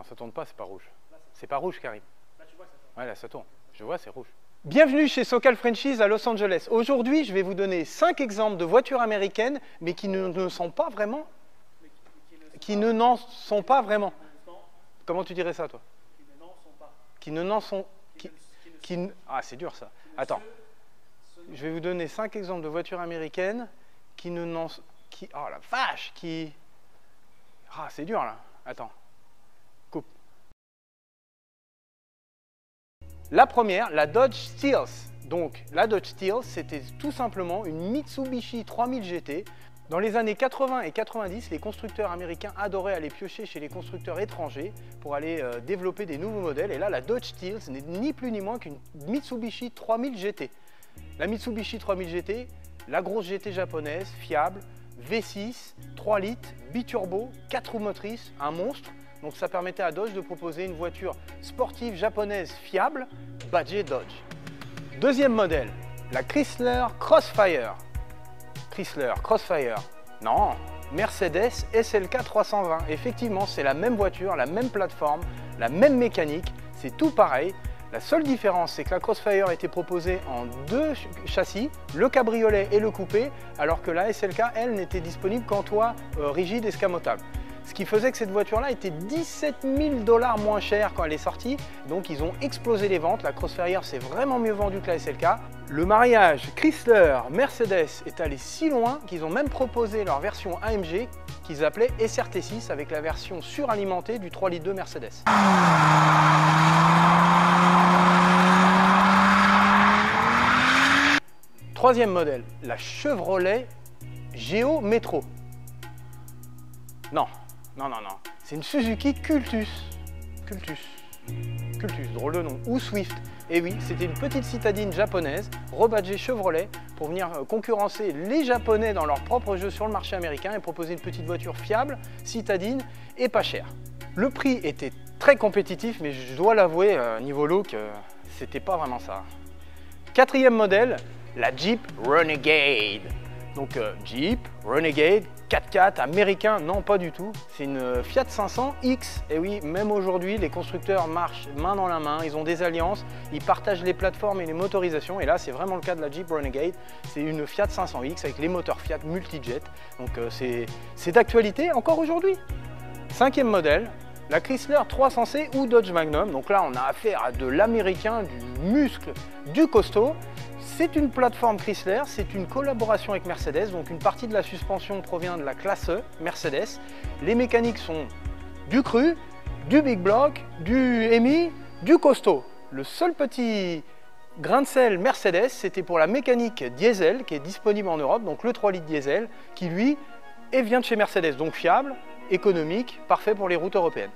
ça tourne pas, c'est pas rouge. C'est pas rouge, Karim. Là, tu vois que ça tourne. Ouais, là, ça tourne. Je vois, c'est rouge. Bienvenue chez Sokal Franchise à Los Angeles. Aujourd'hui, je vais vous donner 5 exemples de voitures américaines, mais qui ne sont pas vraiment. Qui ne n'en sont pas vraiment. Comment tu dirais ça, toi? Qui ne n'en sont pas. Qui ne n'en sont. Ah, c'est dur ça. Attends. Je vais vous donner 5 exemples de voitures américaines qui ne n'en. Oh la vache! Ah, c'est dur là. Attends. Coupe. La première, la Dodge Steels. Donc, la Dodge Steels, c'était tout simplement une Mitsubishi 3000 GT. Dans les années 80 et 90, les constructeurs américains adoraient aller piocher chez les constructeurs étrangers pour aller développer des nouveaux modèles. Et là, la Dodge Steels n'est ni plus ni moins qu'une Mitsubishi 3000 GT. La Mitsubishi 3000 GT, la grosse GT japonaise, fiable, V6, 3 litres, biturbo, 4 roues motrices, un monstre. Donc ça permettait à Dodge de proposer une voiture sportive japonaise fiable, badgée Dodge. Deuxième modèle, la Chrysler Crossfire. Chrysler Crossfire, non, Mercedes SLK 320. Effectivement, c'est la même voiture, la même plateforme, la même mécanique, c'est tout pareil. La seule différence, c'est que la Crossfire était proposée en 2 châssis, le cabriolet et le coupé, alors que la SLK, elle, n'était disponible qu'en toit rigide escamotable. Ce qui faisait que cette voiture-là était 17 000 $ moins chère quand elle est sortie. Donc ils ont explosé les ventes. La Crossfire s'est vraiment mieux vendue que la SLK. Le mariage Chrysler-Mercedes est allé si loin qu'ils ont même proposé leur version AMG qu'ils appelaient SRT6 avec la version suralimentée du 3,2 litres Mercedes. Troisième modèle, la Chevrolet Geo Metro. Non, non, non, non. C'est une Suzuki Cultus. Cultus, drôle de nom. Ou Swift. Et oui, c'était une petite citadine japonaise, rebadgée Chevrolet, pour venir concurrencer les Japonais dans leur propre jeu sur le marché américain et proposer une petite voiture fiable, citadine et pas chère. Le prix était très compétitif, mais je dois l'avouer, niveau look, c'était pas vraiment ça. Quatrième modèle, la Jeep Renegade. Donc Jeep Renegade 4x4 américain, non pas du tout, c'est une Fiat 500X. Et oui, même aujourd'hui, les constructeurs marchent main dans la main, ils ont des alliances, ils partagent les plateformes et les motorisations. Et là, c'est vraiment le cas de la Jeep Renegade. C'est une Fiat 500X avec les moteurs Fiat Multijet. Donc c'est d'actualité encore aujourd'hui. Cinquième modèle, la Chrysler 300C ou Dodge Magnum. Donc là, on a affaire à de l'américain, du muscle, du costaud. C'est une plateforme Chrysler, c'est une collaboration avec Mercedes, donc une partie de la suspension provient de la classe E Mercedes. Les mécaniques sont du cru, du big block, du EMI, du costaud. Le seul petit grain de sel Mercedes, c'était pour la mécanique diesel qui est disponible en Europe, donc le 3 litres diesel, qui lui vient de chez Mercedes, donc fiable, économique, parfait pour les routes européennes.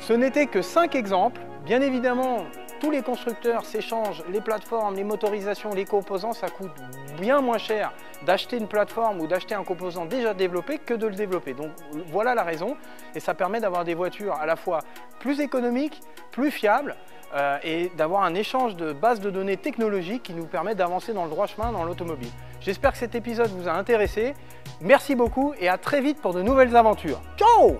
Ce n'était que 5 exemples. Bien évidemment, tous les constructeurs s'échangent les plateformes, les motorisations, les composants. Ça coûte bien moins cher d'acheter une plateforme ou d'acheter un composant déjà développé que de le développer. Donc voilà la raison. Et ça permet d'avoir des voitures à la fois plus économiques, plus fiables et d'avoir un échange de bases de données technologiques qui nous permet d'avancer dans le droit chemin dans l'automobile. J'espère que cet épisode vous a intéressé. Merci beaucoup et à très vite pour de nouvelles aventures. Ciao!